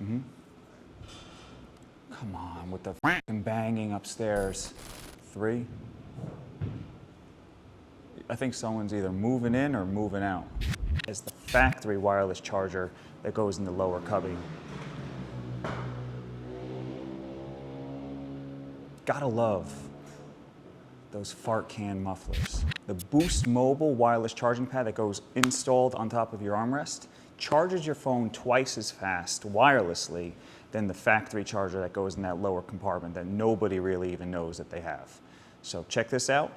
Come on with the f***ing banging upstairs. 3. I think someone's either moving in or moving out. It's the factory wireless charger that goes in the lower cubby. Gotta love those fart can mufflers. The Boost Mobile wireless charging pad that goes installed on top of your armrest charges your phone twice as fast wirelessly than the factory charger that goes in that lower compartment that nobody really even knows that they have. So check this out.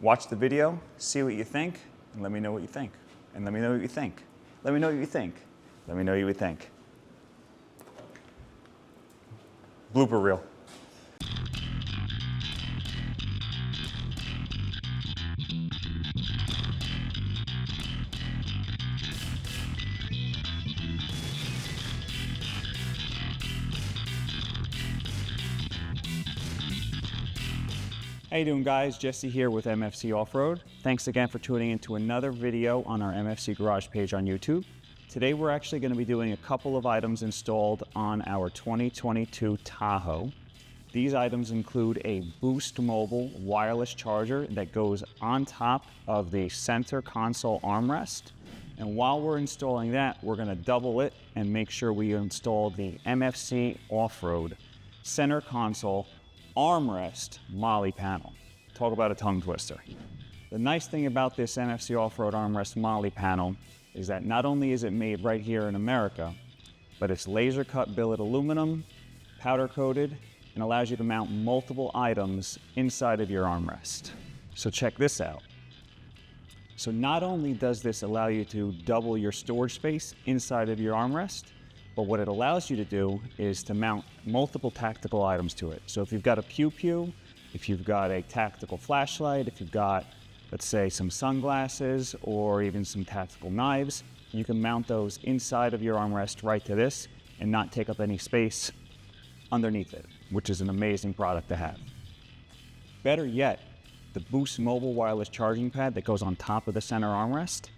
Watch the video, see what you think, and let me know what you think. And let me know what you think. Let me know what you think. Let me know what you think. Blooper reel. How you doing, guys? Jesse here with MFC Offroad. Thanks again for tuning into another video on our MFC Garage page on YouTube. Today we're actually going to be doing a couple of items installed on our 2022 Tahoe. These items include a Boost Mobile wireless charger that goes on top of the center console armrest. And while we're installing that, we're going to double it and make sure we install the MFC Offroad center console armrest Molle panel. Talk about a tongue twister. The nice thing about this MFC Offroad armrest Molle panel is that not only is it made right here in America, but it's laser cut billet aluminum, powder coated, and allows you to mount multiple items inside of your armrest. So check this out. So not only does this allow you to double your storage space inside of your armrest, but what it allows you to do is to mount multiple tactical items to it. So if you've got a pew-pew, if you've got a tactical flashlight, if you've got, let's say, some sunglasses or even some tactical knives, you can mount those inside of your armrest right to this and not take up any space underneath it, which is an amazing product to have. Better yet, the Boost Mobile wireless charging pad that goes on top of the center armrest,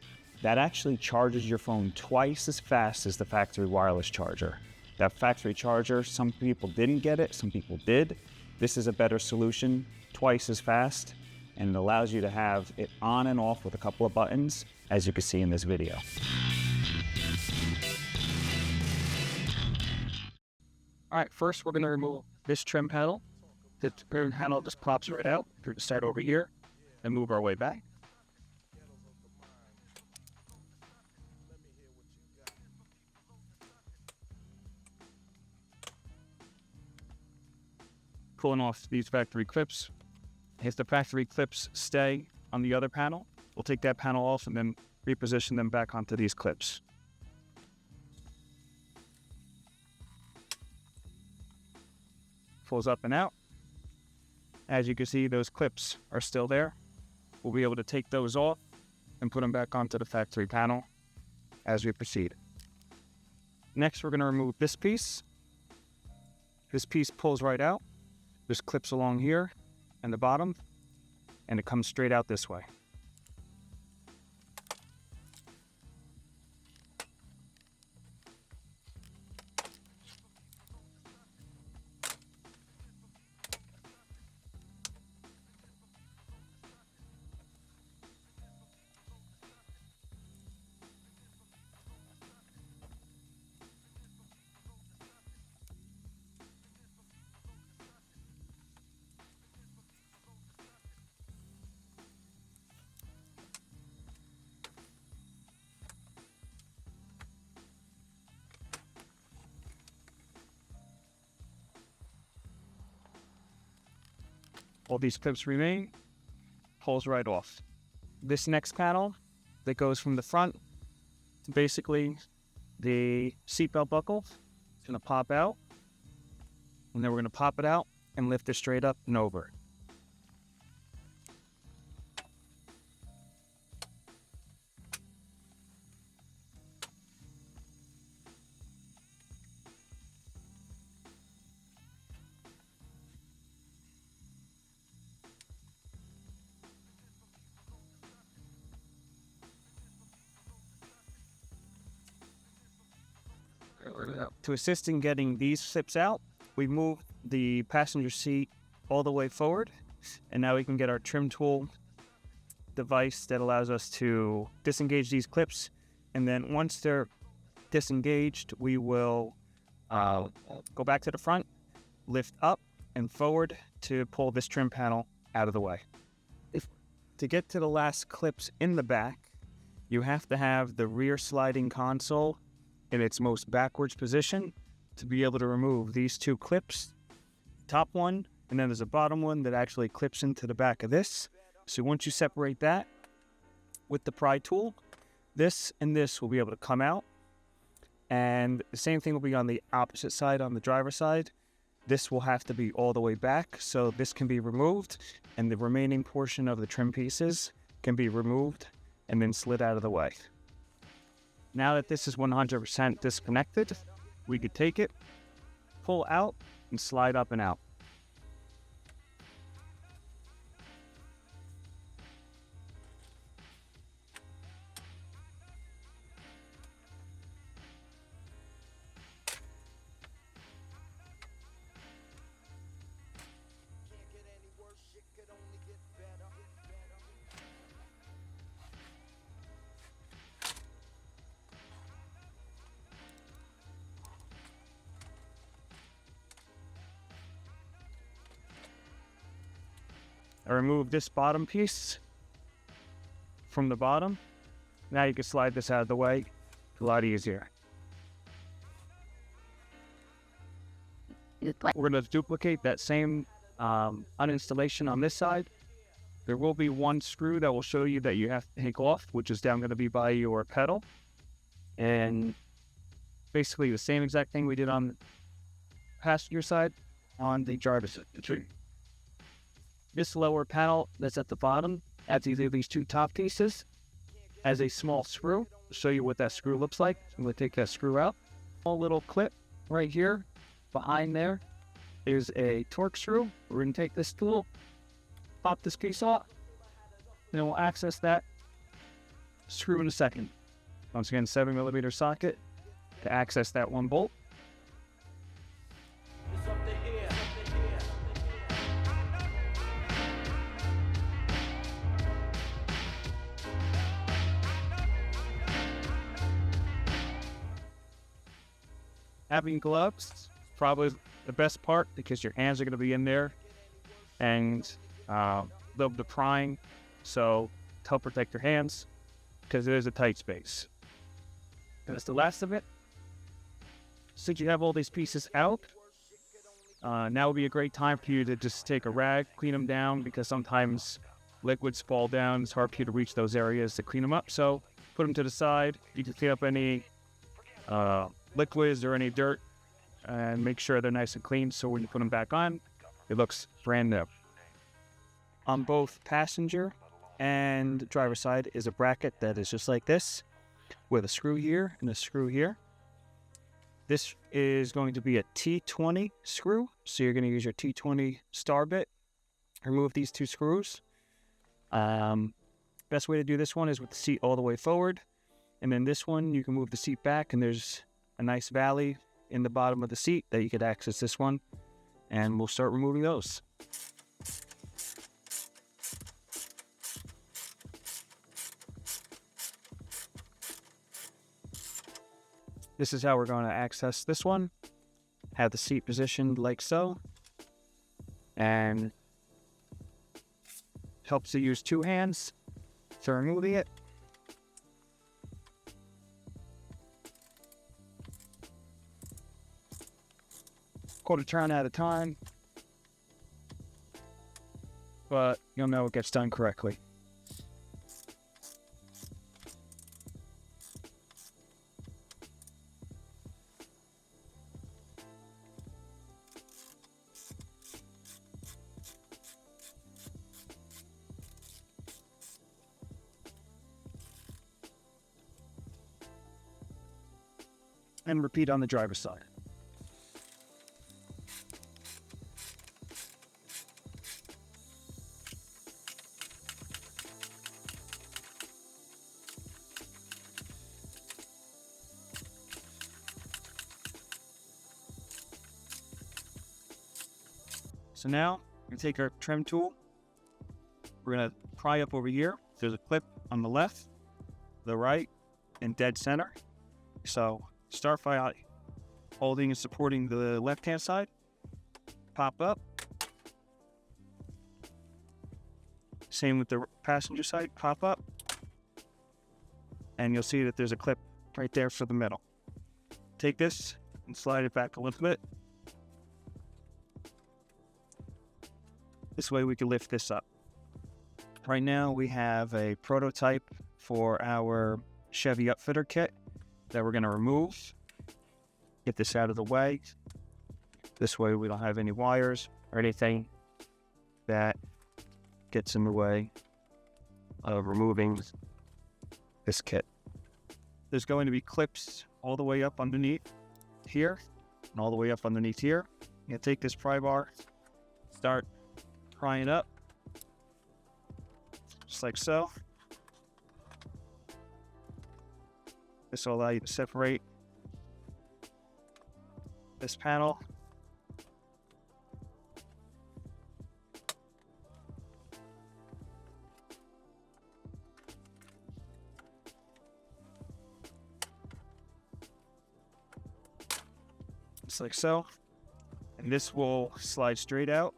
that actually charges your phone twice as fast as the factory wireless charger. That factory charger, some people didn't get it, some people did. This is a better solution, twice as fast, and it allows you to have it on and off with a couple of buttons, as you can see in this video. All right, first we're gonna remove this trim panel. The trim panel just pops right out. We're gonna start over here and move our way back. Pulling off these factory clips. If the factory clips stay on the other panel, we'll take that panel off and then reposition them back onto these clips. Pulls up and out. As you can see, those clips are still there. We'll be able to take those off and put them back onto the factory panel as we proceed. Next, we're going to remove this piece. This piece pulls right out. There's clips along here and the bottom, and it comes straight out this way. All these clips remain, pulls right off. This next panel that goes from the front to basically the seatbelt buckle is going to pop out, and then we're going to pop it out and lift it straight up and over. To assist in getting these clips out, we move the passenger seat all the way forward, and now we can get our trim tool device that allows us to disengage these clips. And then once they're disengaged, we will go back to the front, lift up and forward to pull this trim panel out of the way. To get to the last clips in the back, you have to have the rear sliding console in its most backwards position to be able to remove these two clips. Top one, and then there's a bottom one that actually clips into the back of this. So once you separate that with the pry tool, this and this will be able to come out. And the same thing will be on the opposite side, on the driver's side. This will have to be all the way back, so this can be removed, and the remaining portion of the trim pieces can be removed and then slid out of the way. Now that this is 100% disconnected, we could take it, pull out, and slide up and out. I remove this bottom piece from the bottom. Now you can slide this out of the way a lot easier. We're going to duplicate that same uninstallation on this side. There will be one screw that will show you that you have to take off, which is down going to be by your pedal. And basically the same exact thing we did on the passenger side on the driver's side. This lower panel that's at the bottom adds either these two top pieces as a small screw. To show you what that screw looks like, I'm going to take that screw out. Small little clip right here behind there is a torque screw. We're going to take this tool, pop this piece off, then we'll access that screw in a second. Once again, 7mm socket to access that one bolt. Having gloves is probably the best part because your hands are going to be in there and they'll be prying, so to help protect your hands because it is a tight space. That's the last of it. Since you have all these pieces out, now would be a great time for you to just take a rag, clean them down, because sometimes liquids fall down. It's hard for you to reach those areas to clean them up. So put them to the side. You can clean up any liquids or any dirt and make sure they're nice and clean, so when you put them back on, it looks brand new. On both passenger and driver side is a bracket that is just like this, with a screw here and a screw here. This is going to be a T20 screw, so you're going to use your T20 star bit. Remove these two screws. Best way to do this one is with the seat all the way forward, and then this one you can move the seat back, and there's a nice valley in the bottom of the seat that you could access this one, and we'll start removing those. This is how we're going to access this one. Have the seat positioned like so, and helps to use two hands for removing it. Quarter turn at a time, but you'll know it gets done correctly. And repeat on the driver's side. So now we take our trim tool. We're gonna pry up over here. There's a clip on the left, the right, and dead center. So start by holding and supporting the left-hand side. Pop up. Same with the passenger side, pop up. And you'll see that there's a clip right there for the middle. Take this and slide it back a little bit. This way we can lift this up. Right now we have a prototype for our Chevy Upfitter kit that we're going to remove. Get this out of the way. This way we don't have any wires or anything that gets in the way of removing this kit. There's going to be clips all the way up underneath here and all the way up underneath here. You take this pry bar, start prying up, just like so. This will allow you to separate this panel. Just like so. And this will slide straight out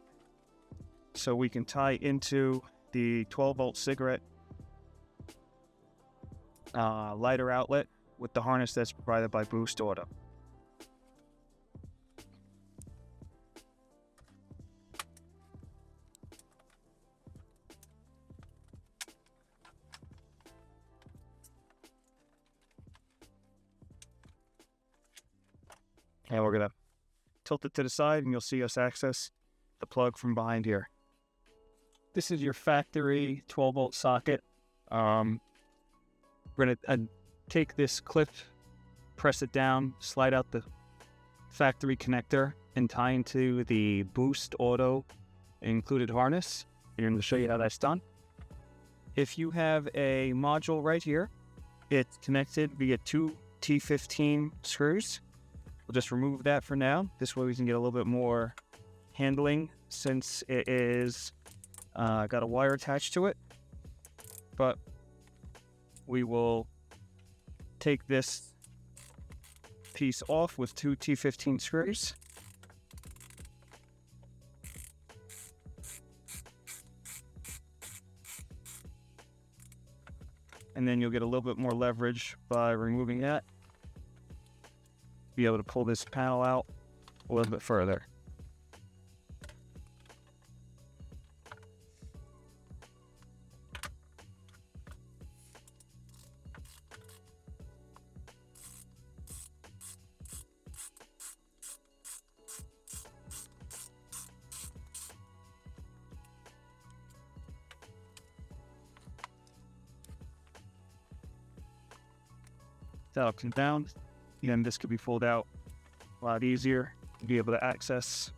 so we can tie into the 12-volt cigarette lighter outlet with the harness that's provided by Boost Auto. And we're going to tilt it to the side and you'll see us access the plug from behind here. This is your factory 12-volt socket. We're going to take this clip, press it down, slide out the factory connector, and tie into the Boost Auto included harness. I'm going to show you how that's done. If you have a module right here, it's connected via 2 T15 screws. We'll just remove that for now. This way we can get a little bit more handling since it is got a wire attached to it. But we will take this piece off with 2 T15 screws. And then you'll get a little bit more leverage by removing that. Be able to pull this panel out a little bit further. That'll come down. Again, this could be pulled out a lot easier to be able to access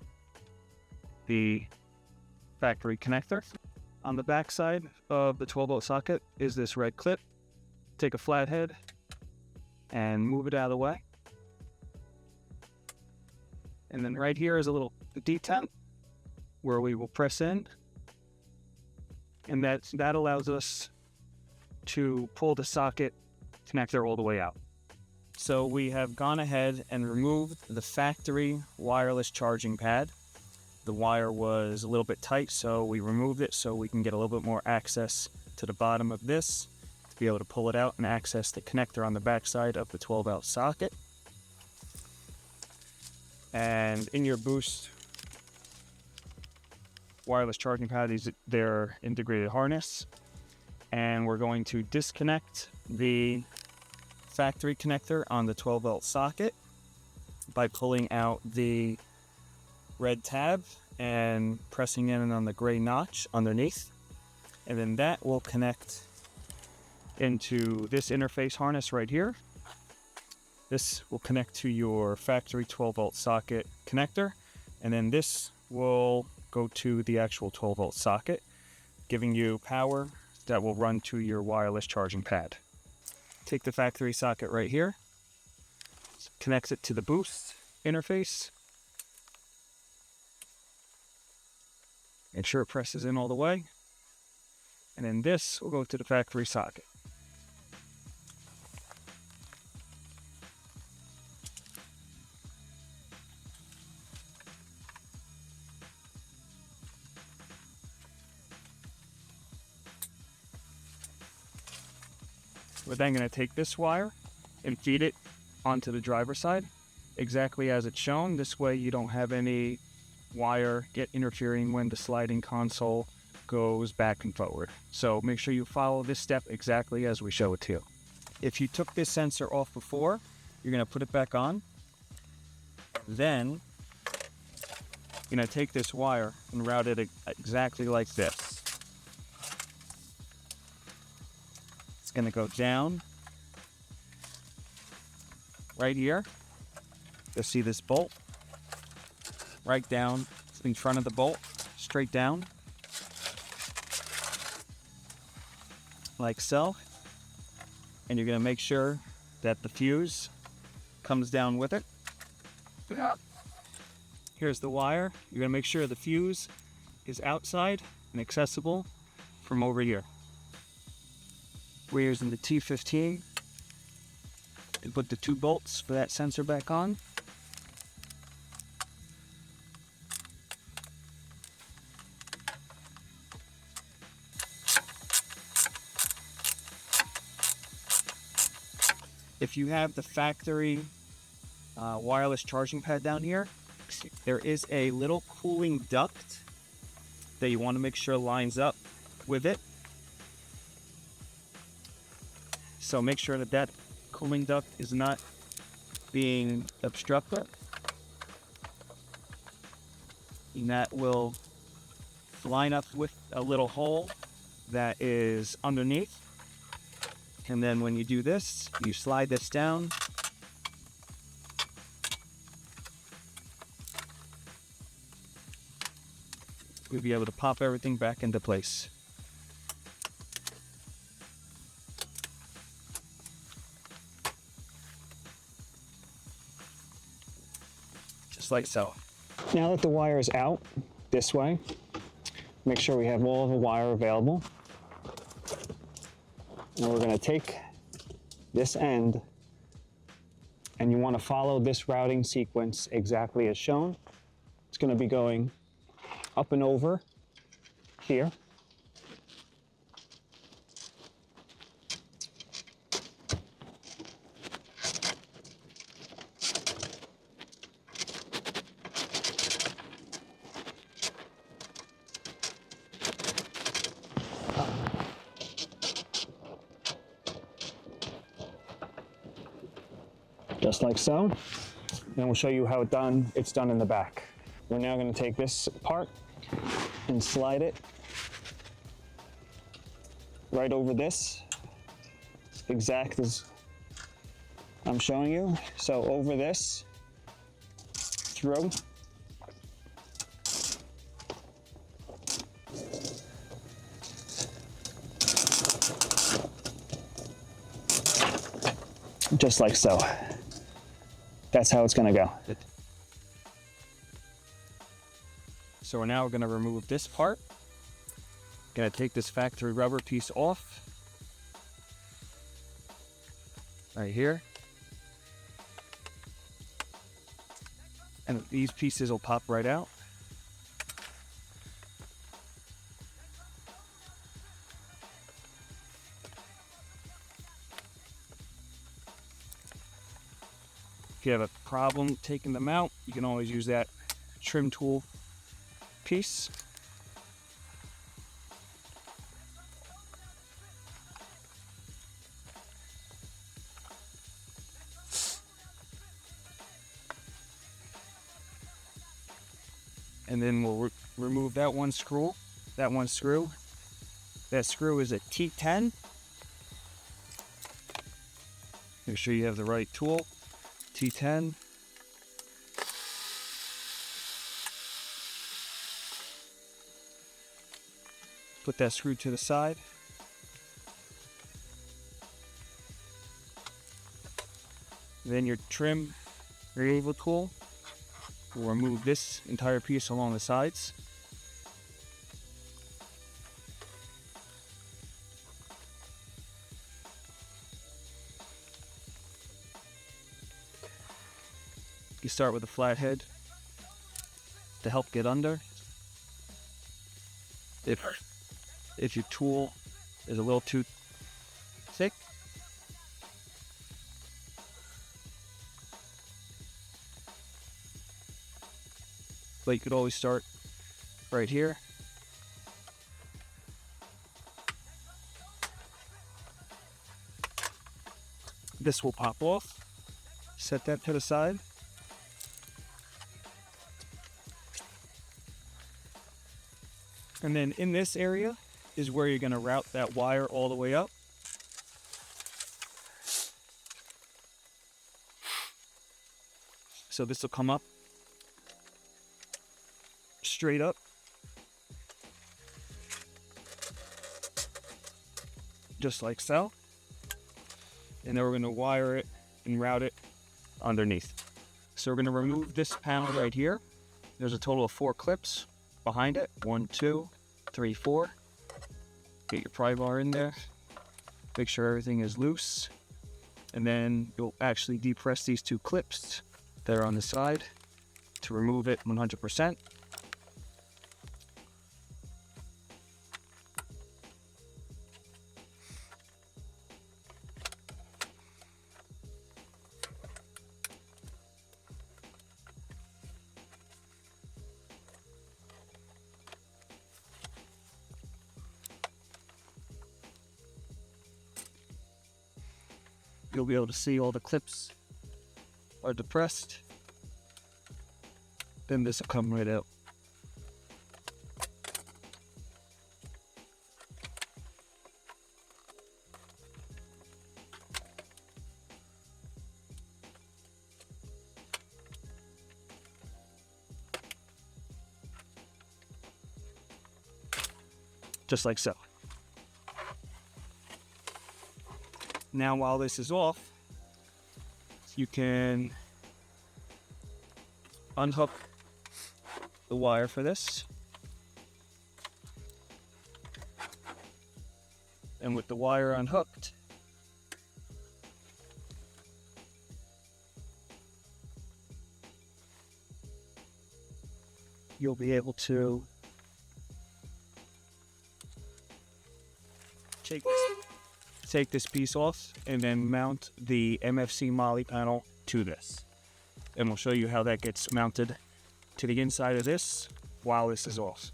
the factory connector. On the back side of the 12-volt socket is this red clip. Take a flathead and move it out of the way. And then right here is a little detent where we will press in. And that allows us to pull the socket connector all the way out. So we have gone ahead and removed the factory wireless charging pad. The wire was a little bit tight, so we removed it so we can get a little bit more access to the bottom of this to be able to pull it out and access the connector on the back side of the 12-volt socket. And in your Boost wireless charging pad is their integrated harness. And we're going to disconnect the factory connector on the 12-volt socket by pulling out the red tab and pressing in on the gray notch underneath. And then that will connect into this interface harness right here. This will connect to your factory 12-volt socket connector, and then this will go to the actual 12-volt socket, giving you power that will run to your wireless charging pad. Take the factory socket right here, connects it to the Boost interface, Make sure it presses in all the way. And then this will go to the factory socket. We're then going to take this wire and feed it onto the driver's side, exactly as it's shown. This way you don't have any wire get interfering when the sliding console goes back and forward. So make sure you follow this step exactly as we show it to you. If you took this sensor off before, you're going to put it back on. Then you're going to take this wire and route it exactly like this. It's going to go down right here. You'll see this bolt right down in front of the bolt, straight down like so. And you're going to make sure that the fuse comes down with it. Here's the wire. You're going to make sure the fuse is outside and accessible from over here. We're using the T15 to put the 2 bolts for that sensor back on. If you have the factory wireless charging pad down here, there is a little cooling duct that you want to make sure lines up with it. So make sure that that cooling duct is not being obstructed. And that will line up with a little hole that is underneath. And then when you do this, you slide this down. You'll be able to pop everything back into place. Just like so. Now that the wire is out this way, make sure we have all of the wire available. And we're going to take this end, and you want to follow this routing sequence exactly as shown. It's going to be going up and over here. Just like so. And we'll show you how it's done in the back. We're now going to take this part and slide it right over this, exact as I'm showing you. So over this, through, just like so. That's how it's going to go. So we're now going to remove this part. Going to take this factory rubber piece off. Right here. And these pieces will pop right out. If you have a problem taking them out, you can always use that trim tool piece. And then we'll remove that one screw. That screw is a T10. Make sure you have the right tool. T10. Put that screw to the side. Then your trim removal tool will remove this entire piece along the sides. You start with a flathead to help get under. If your tool is a little too thick, but you could always start right here. This will pop off. Set that to the side. And then in this area is where you're going to route that wire all the way up. So this will come up, straight up. Just like so. And then we're going to wire it and route it underneath. So we're going to remove this panel right here. There's a total of 4 clips behind it. 1, 2, 3, 4. Get your pry bar in there. Make sure everything is loose. And then you'll actually depress these 2 clips that are on the side to remove it 100%. You'll be able to see all the clips are depressed. Then this will come right out. Just like so. Now while this is off, you can unhook the wire for this. And with the wire unhooked, you'll be able to take this piece off and then mount the MFC Molle panel to this. And we'll show you how that gets mounted to the inside of this while this is off.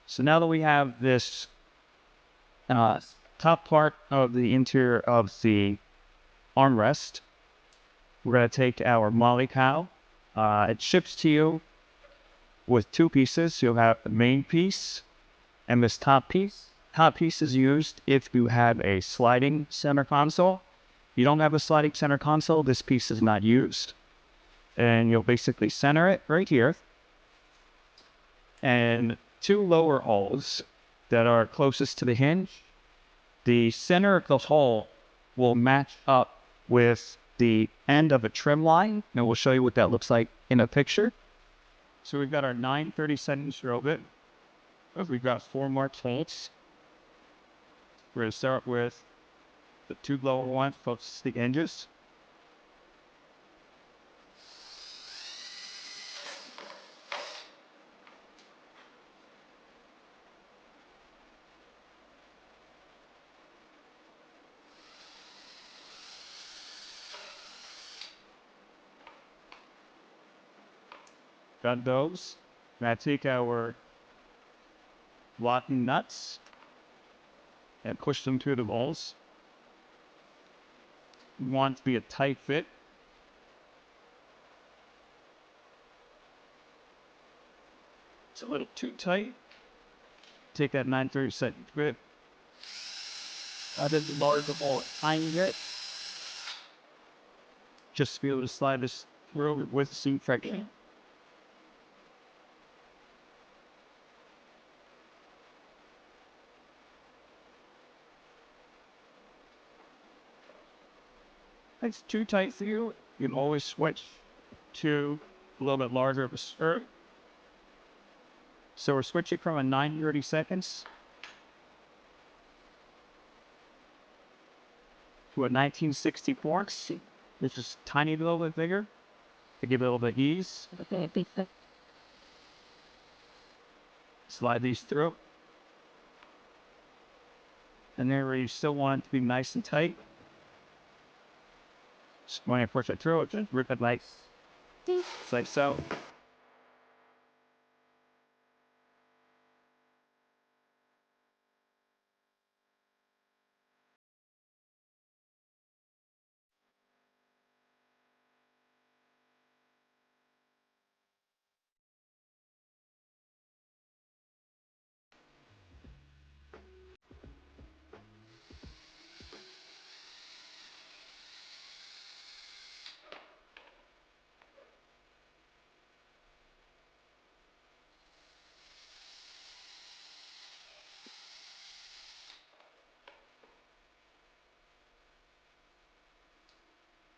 So now that we have this top part of the interior of the armrest, we're going to take our Molle cowl. It ships to you with 2 pieces. You'll have the main piece and this top piece. Top piece is used if you have a sliding center console. If you don't have a sliding center console, this piece is not used. And you'll basically center it right here. And 2 lower holes that are closest to the hinge. The center of the hole will match up with the end of a trim line, and we'll show you what that looks like in a picture. So we've got our 9/32 drill bit. We've got 4 marked holes. We're going to start with the 2 lower ones closest to the hinges. Got those. Now take our locking nuts and push them through the holes. You want it to be a tight fit. a little too tight. Take that 9/32 grip. I did the large the ball tiny bit. Just to be able to slide this through with some friction. It's too tight for you. You can always switch to a little bit larger of a skirt. So we're switching from a 9/32 to a 1964. This is a tiny little bit bigger to give it a little bit of ease. Slide these through. And then where you still want it to be nice and tight. So when I push it through, just rip it like so.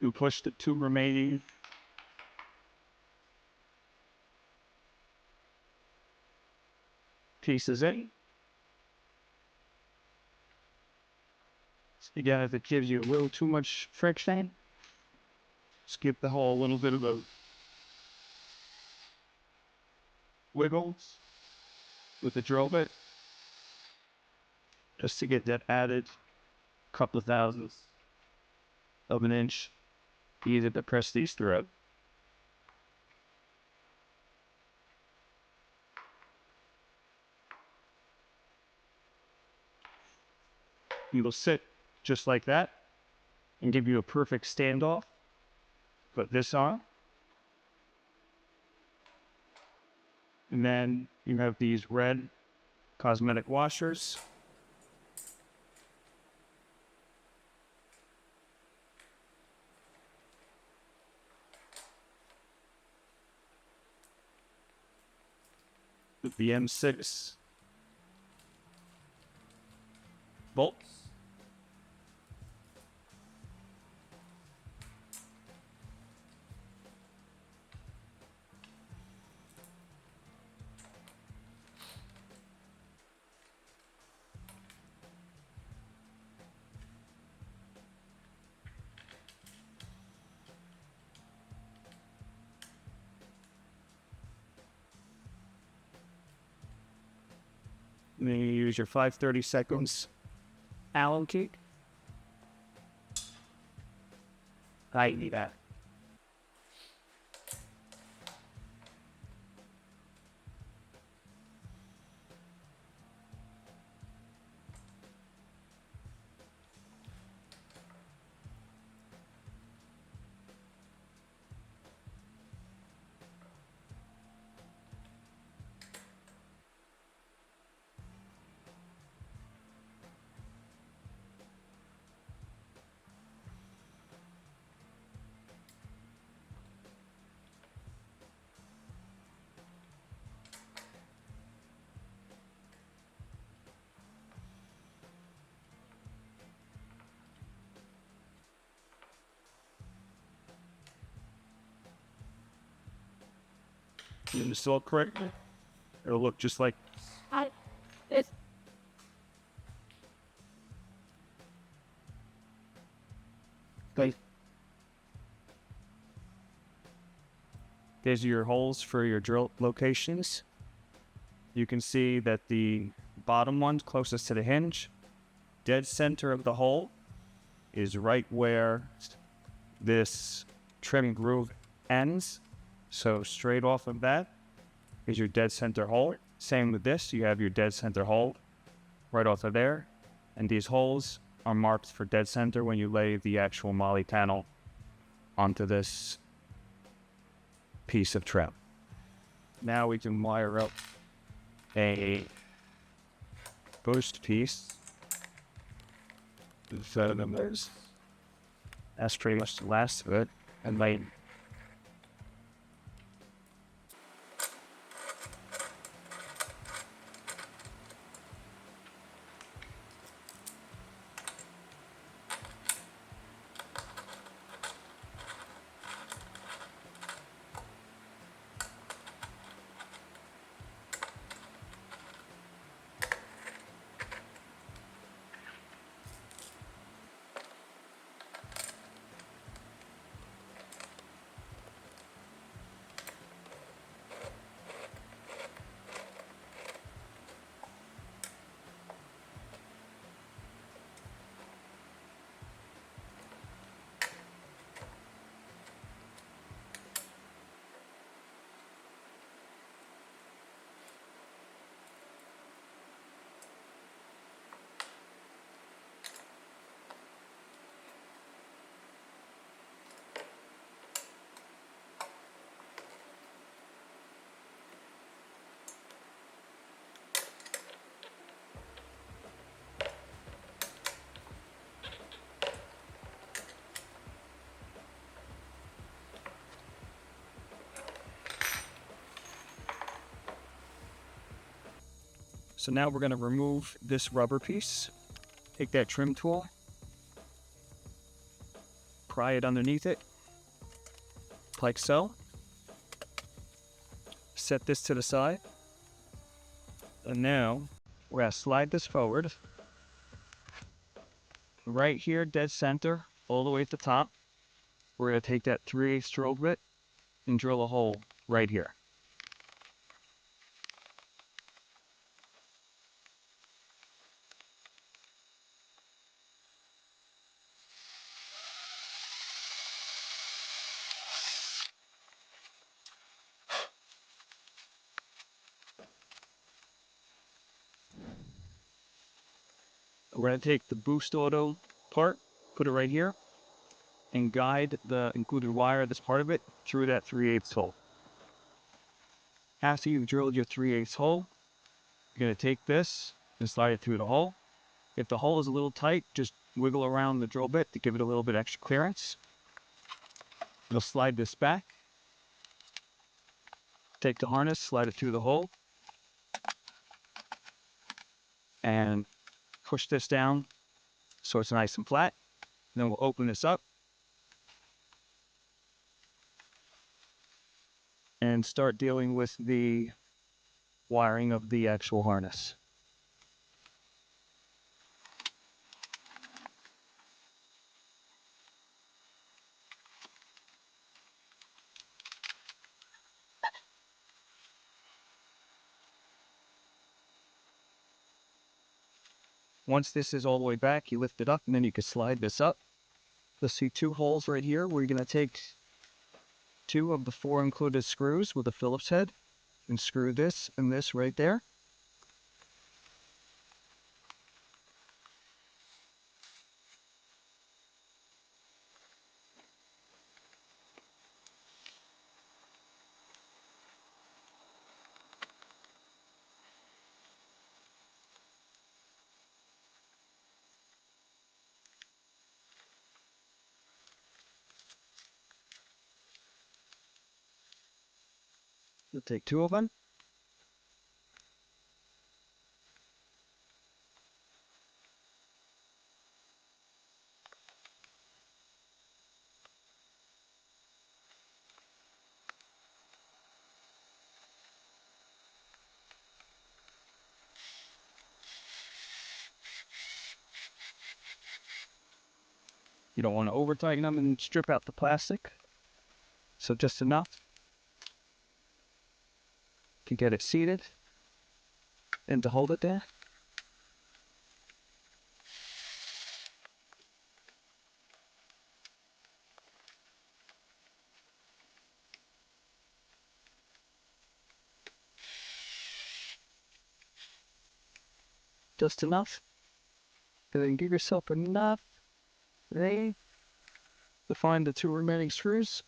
You push the two remaining pieces in. Again, if it gives you a little too much friction, skip the whole little bit of a wiggles with the drill bit, just to get that added couple of thousandths of an inch. Easy to press these through. It'll sit just like that and give you a perfect standoff. Put this on. And then you have these red cosmetic washers. With the M6 bolts. And then you use your 5/32 Allen key. Tighten that. And install it correctly. It'll look just like These are your holes for your drill locations. You can see that the bottom one closest to the hinge, dead center of the hole, is right where this trim groove ends. So straight off of that is your dead center hole. Same with this, you have your dead center hole right off of there. And these holes are marked for dead center when you lay the actual Molle panel onto this piece of trim. Now we can wire up a boost piece. That's pretty much the last of it. And like, so now we're going to remove this rubber piece. Take that trim tool, pry it underneath it, like so. Set this to the side. And now we're going to slide this forward. Right here, dead center, all the way at the top. We're going to take that 3/8 drill bit and drill a hole right here. We're going to take the boost auto part, put it right here, and guide the included wire, this part of it, through that 3/8 hole. After you've drilled your 3/8 hole, you're going to take this and slide it through the hole. If the hole is a little tight, just wiggle around the drill bit to give it a little bit extra clearance. You'll slide this back. Take the harness, slide it through the hole, and push this down so it's nice and flat. Then we'll open this up and start dealing with the wiring of the actual harness. Once this is all the way back, you lift it up and then you can slide this up. You'll see two holes right here where you're going to take 2 of the 4 included screws with a Phillips head and screw this and this right there. You'll take 2 of them. You don't want to over tighten them and strip out the plastic. So just enough to get it seated and to hold it there. Just enough. And then give yourself enough there to find the 2 remaining screws,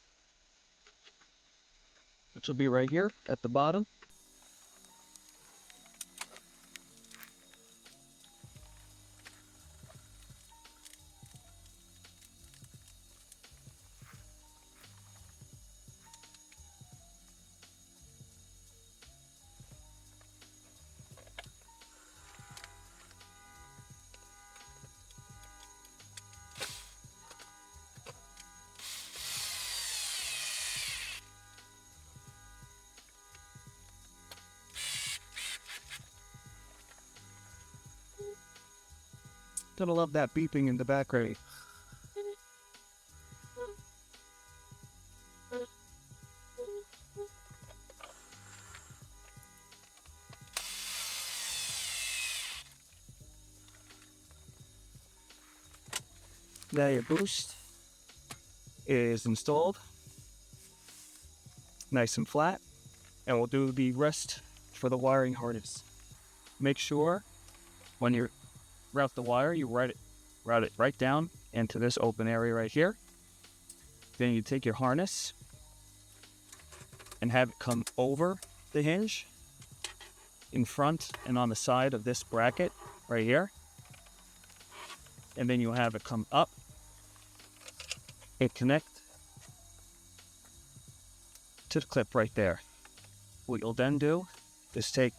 which will be right here at the bottom. Gonna love that beeping in the background. Now your boost is installed, nice and flat, and we'll do the rest for the wiring harness. Make sure when you route the wire, you route it right down into this open area right here. Then you take your harness and have it come over the hinge in front and on the side of this bracket right here. And then you'll have it come up and connect to the clip right there. What you'll then do is take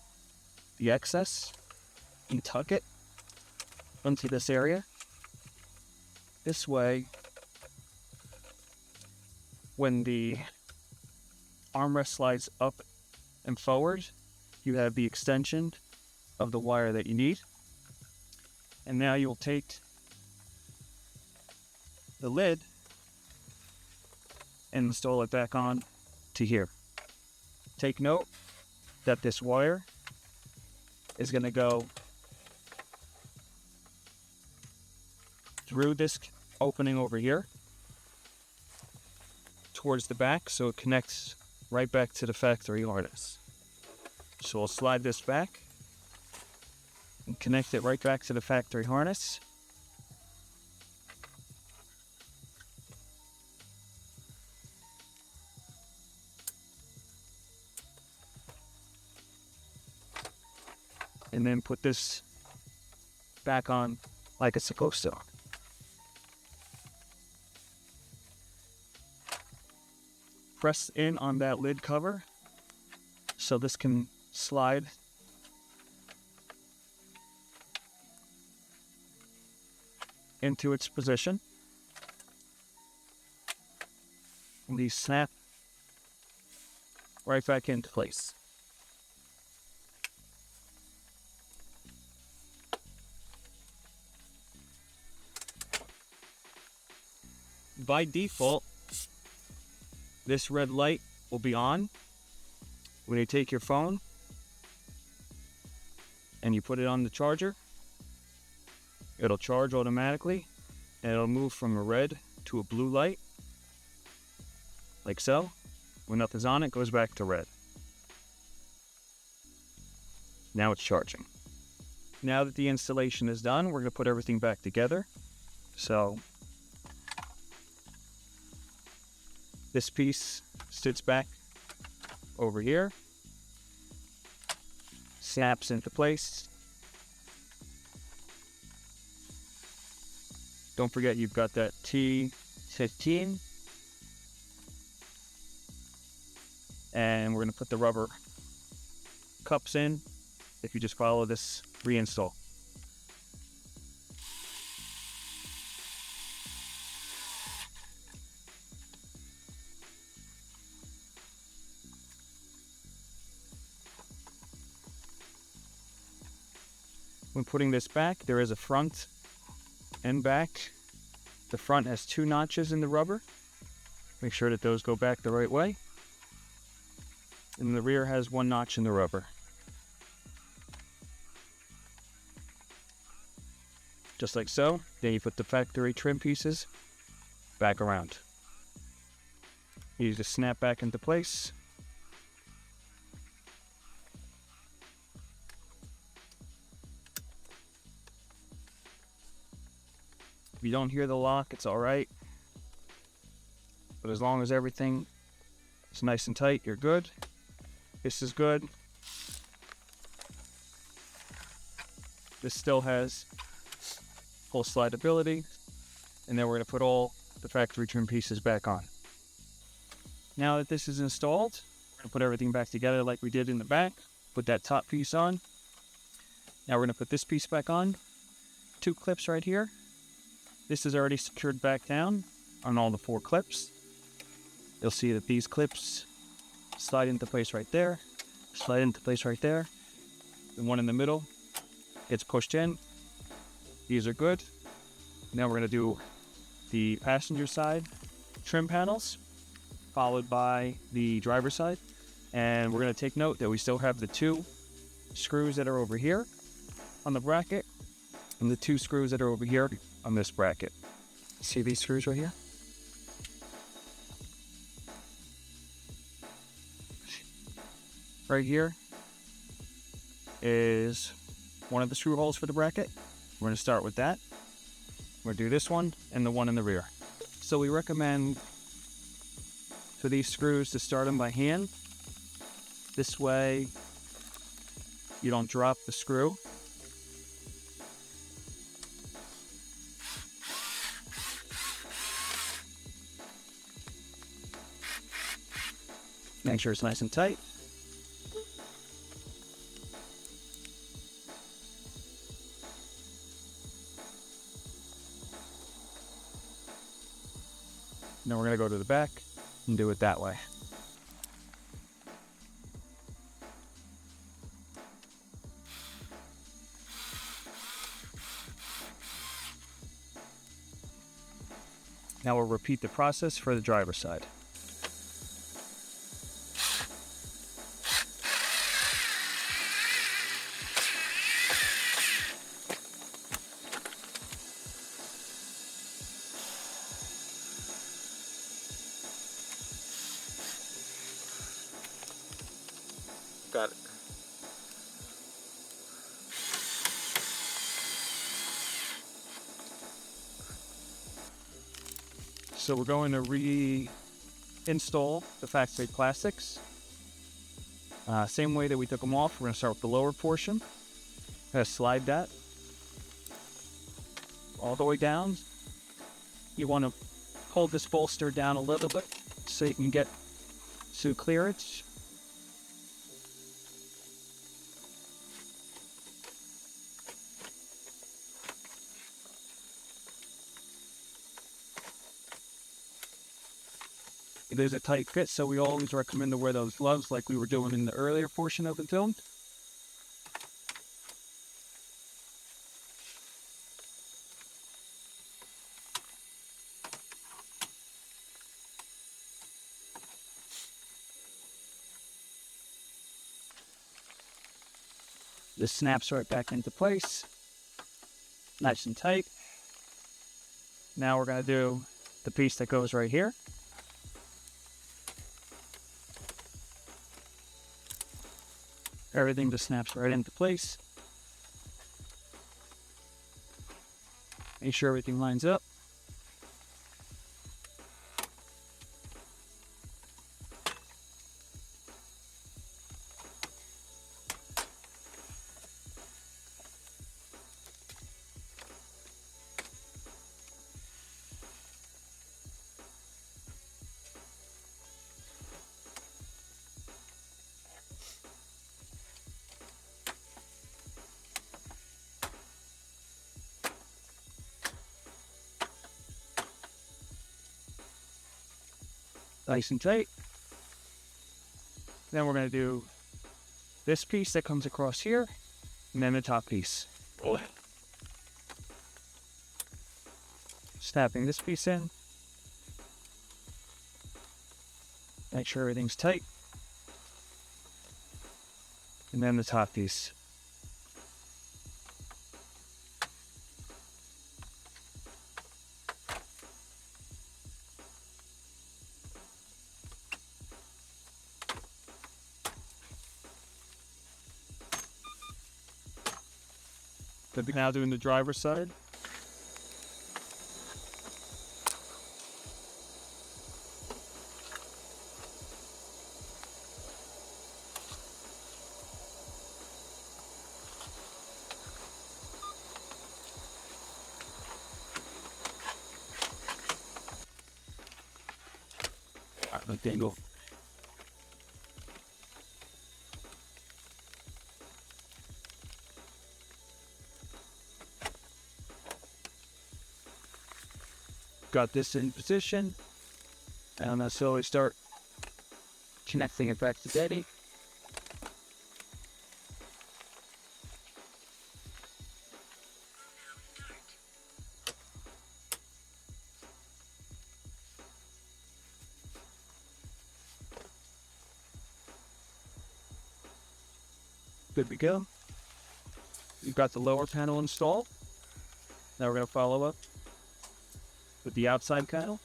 the excess and tuck it into this area. This way, when the armrest slides up and forward, you have the extension of the wire that you need. And now you'll take the lid and install it back on to here. Take note that this wire is going to go through this opening over here towards the back, so it connects right back to the factory harness. So we'll slide this back and connect it right back to the factory harness. And then put this back on like it's supposed to. Press in on that lid cover so this can slide into its position. And these snap right back into place. By default, this red light will be on when you take your phone and you put it on the charger. It'll charge automatically and it'll move from a red to a blue light, like so. When nothing's on, it goes back to red. Now it's charging. Now that the installation is done, we're going to put everything back together. So this piece sits back over here, snaps into place. Don't forget you've got that T15. And we're going to put the rubber cups in if you just follow this reinstall. When putting this back, there is a front and back. The front has 2 notches in the rubber. Make sure that those go back the right way. And the rear has 1 notch in the rubber. Just like so. Then you put the factory trim pieces back around. You just snap back into place. If you don't hear the lock, it's alright. But as long as everything is nice and tight, you're good. This is good. This still has full slidability. And then we're going to put all the factory trim pieces back on. Now that this is installed, we're going to put everything back together like we did in the back. Put that top piece on. Now we're going to put this piece back on. 2 clips right here. This is already secured back down on all the 4 clips. You'll see that these clips slide into place right there, slide into place right there. The one in the middle gets pushed in, These are good. Now we're going to do the passenger side trim panels, followed by the driver's side. And we're going to take note that we still have the 2 screws that are over here on the bracket and the 2 screws that are over here on this bracket. See these screws right here? Right here is one of the screw holes for the bracket. We're going to start with that. We're going to do this one and the one in the rear. So we recommend for these screws to start them by hand. This way you don't drop the screw. Make sure it's nice and tight. Now we're going to go to the back and do it that way. Now we'll repeat the process for the driver's side. Got it. So we're going to reinstall the factory plastics. Same way that we took them off, we're going to start with the lower portion. Going to slide that all the way down. You want to hold this bolster down a little bit so you can get to clearance. There's a tight fit, so we always recommend to wear those gloves like we were doing in the earlier portion of the film. This snaps right back into place, nice and tight. Now we're going to do the piece that goes right here. Everything just snaps right into place. Make sure everything lines up. Nice and tight. Then we're going to do this piece that comes across here, and then the top piece. Snapping this piece in. Make sure everything's tight. And then the top piece. Now doing the driver's side. There you go. Got this in position, and I slowly start connecting it back to steady. Good to go. You've got the lower panel installed. Now we're going to follow up with the outside panel.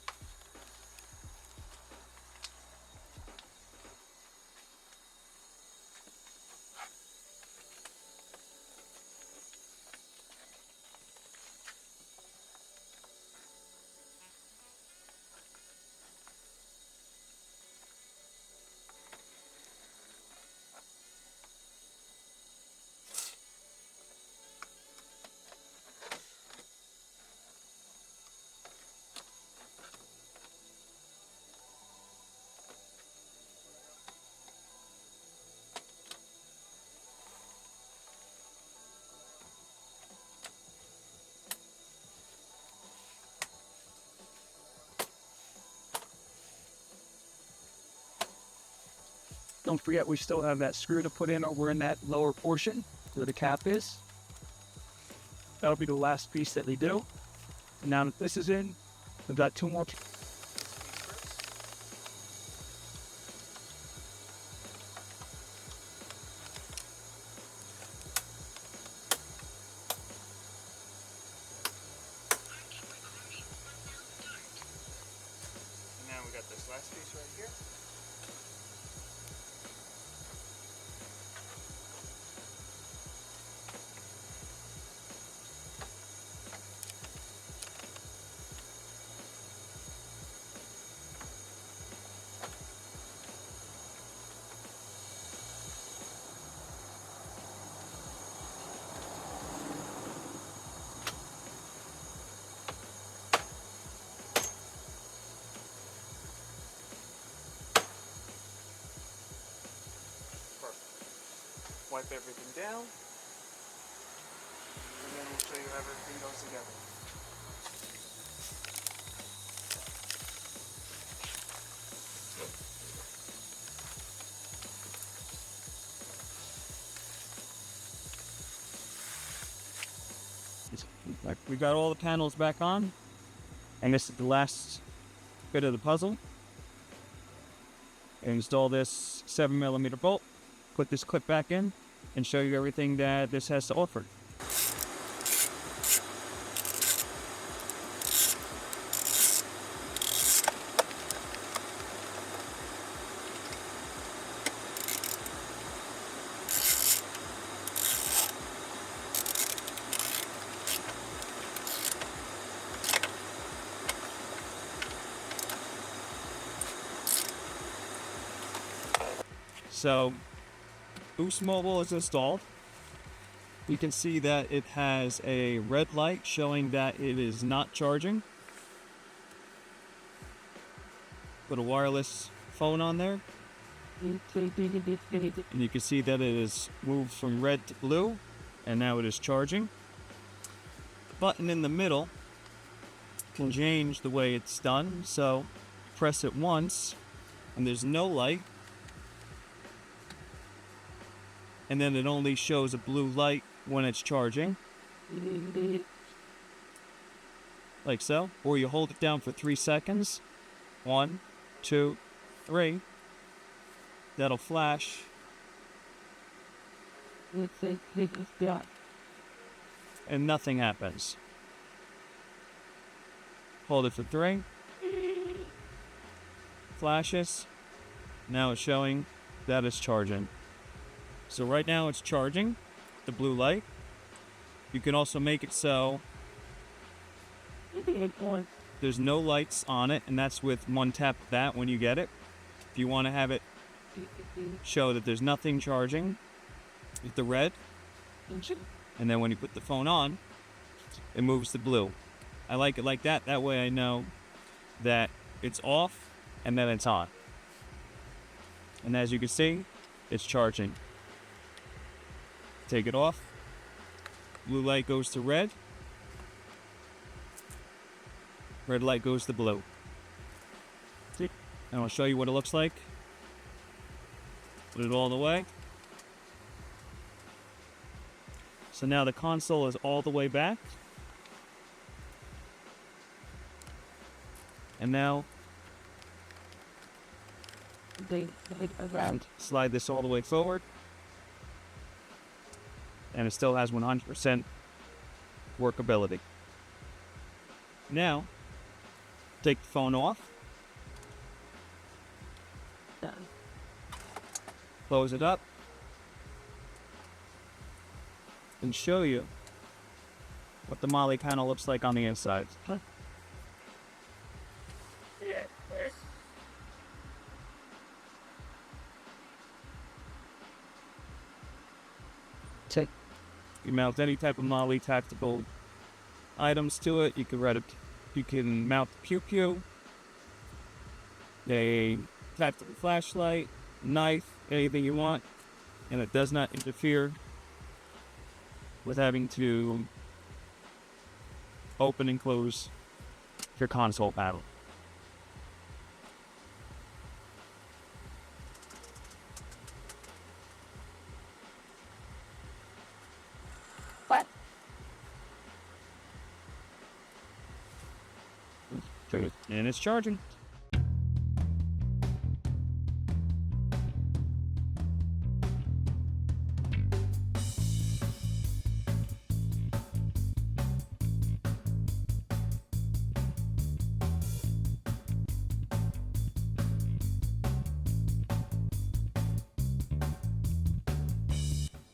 Don't forget we still have that screw to put in over in that lower portion where the cap is. That'll be the last piece that we do. And now that this is in, we've got two more. And now we got this last piece right here. Wipe everything down, and then we'll show you how everything goes together. We've got all the panels back on, and this is the last bit of the puzzle. Install this 7mm bolt, put this clip back in, and show you everything that this has to offer. So, Boost Mobile is installed. You can see that it has a red light showing that it is not charging. Put a wireless phone on there. And you can see that it is moved from red to blue, and now it is charging. Button in the middle can change the way it's done. So, press it once, and there's no light. And then it only shows a blue light when it's charging. Like so. Or you hold it down for 3 seconds. 1, 2, 3. That'll flash. And nothing happens. Hold it for 3. Flashes. Now it's showing that it's charging. So right now it's charging, the blue light. You can also make it so there's no lights on it, and that's with one tap of that when you get it. If you want to have it show that there's nothing charging, with the red. And then when you put the phone on, it moves to blue. I like it like that. That way I know that it's off and then it's on. And as you can see, it's charging. Take it off. Blue light goes to red. Red light goes to blue. And I'll show you what it looks like. Put it all the way. So now the console is all the way back. And now slide this all the way forward. and it still has 100% workability. Now, take the phone off. Close it up. And show you what the Molle panel looks like on the inside. You mount any type of Molle tactical items to it. You can mount the pew pew, a tactical flashlight, knife, anything you want, and it does not interfere with having to open and close your console panel. And it's charging.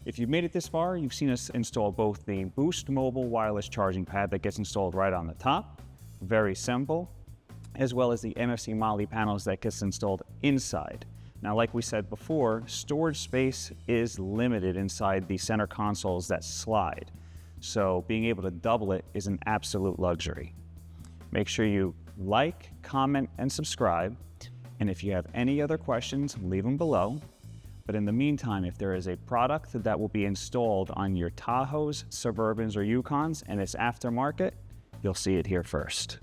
If you've made it this far, you've seen us install both the Boost mobile wireless charging pad that gets installed right on the top, very simple, as well as the MFC Molle panels that gets installed inside. Now, like we said before, storage space is limited inside the center consoles that slide. So being able to double it is an absolute luxury. Make sure you like, comment, and subscribe. And if you have any other questions, leave them below. But in the meantime, if there is a product that will be installed on your Tahoes, Suburbans, or Yukons, and it's aftermarket, you'll see it here first.